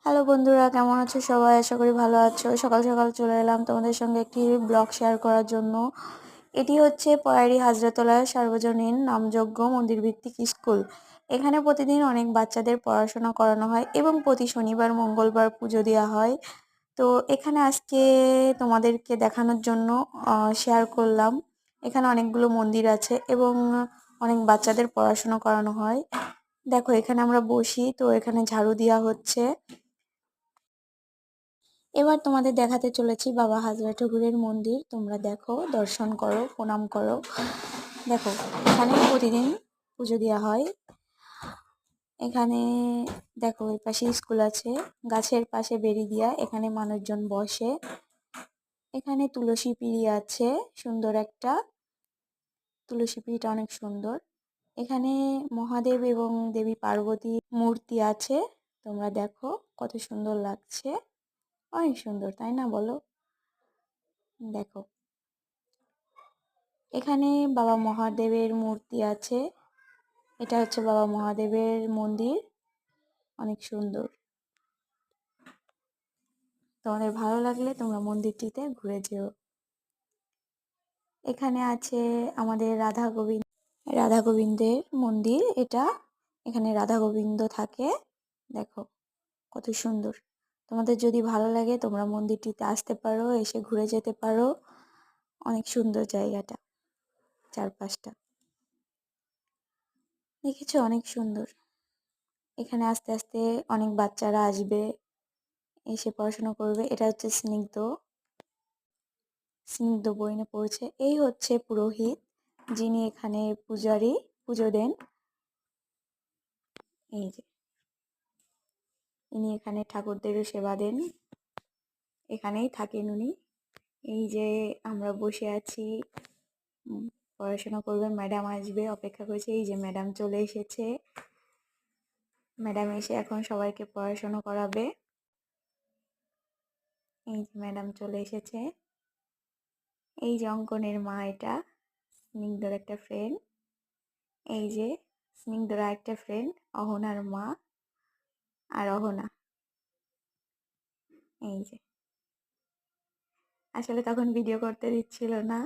Hello বন্ধুরা, কেমন আছো সবাই? আশা করি ভালো আছো। সকাল সকাল চলে এলাম তোমাদের সঙ্গে একটি ব্লগ শেয়ার করার জন্য। এটি হচ্ছে পয়ারি হাজরাতলা সার্বজনীন নামযজ্ঞ মন্দির ভিত্তিক স্কুল। এখানে প্রতিদিন অনেক বাচ্চাদের পড়াশোনা করানো হয় এবং প্রতি শনিবার মঙ্গলবার পুজো দেওয়া হয়। তো এখানে আজকে তোমাদেরকে দেখানোর জন্য শেয়ার করলাম। এখানে অনেকগুলো মন্দির আছে এবং অনেক বাচ্চাদের পড়াশোনা করানো হয়। দেখো, এখানে আমরা বসি, তো এখানে ঝাড়ু দেওয়া হচ্ছে। এবার তোমাদের দেখাতে চলেছি বাবা হাজরা ঠাকুরের মন্দির। তোমরা দেখো, দর্শন করো, প্রণাম করো। দেখো, এখানে প্রতিদিন পুজো দেওয়া হয়। এখানে দেখো, এর পাশে স্কুল আছে, গাছের পাশে বেরি দিয়া এখানে মানুষজন বসে। এখানে তুলসী পিড়ি আছে, সুন্দর একটা তুলসী পিড়িটা অনেক সুন্দর। এখানে মহাদেব এবং দেবী পার্বতী মূর্তি আছে। তোমরা দেখো কত সুন্দর লাগছে, অনেক সুন্দর, তাই না বলো? দেখো, এখানে বাবা মহাদেবের মূর্তি আছে। এটা হচ্ছে বাবা মহাদেবের মন্দির, অনেক সুন্দর। তোমাদের ভালো লাগলে তোমরা মন্দিরটিতে ঘুরে যেও। এখানে আছে আমাদের রাধা গোবিন্দের মন্দির এটা। এখানে রাধা গোবিন্দ থাকে। দেখো কত সুন্দর। তোমাদের যদি ভালো লাগে তোমরা মন্দিরটিতে আসতে পারো, এসে ঘুরে যেতে পারো। অনেক সুন্দর জায়গাটা, চারপাশটা দেখেছো, অনেক সুন্দর। এখানে আস্তে আস্তে অনেক বাচ্চারা আসবে, এসে পড়াশোনা করবে। এটা হচ্ছে স্নিগ্ধ, স্নিগ্ধ বই নিয়ে পড়ছে। এই হচ্ছে পুরোহিত, যিনি এখানে পূজারি, পুজো দেন। এই যে ইনি এখানে ঠাকুরদেরও সেবা দেন, এখানেই থাকেন উনি। এই যে আমরা বসে আছি, পড়াশোনা করবেন, ম্যাডাম আসবে, অপেক্ষা করছে। এই যে ম্যাডাম চলে এসেছে, ম্যাডাম এসে এখন সবাইকে পড়াশোনা করাবে। এই যে ম্যাডাম চলে এসেছে। এই যে অঙ্কনের মা, এটা স্নিগ্ধর একটা ফ্রেন্ড। এই যে স্নিগ্ধর একটা ফ্রেন্ড, অহনার মা আর অহনা। এই যে আসলে তখন ভিডিও করতে দিচ্ছিল না,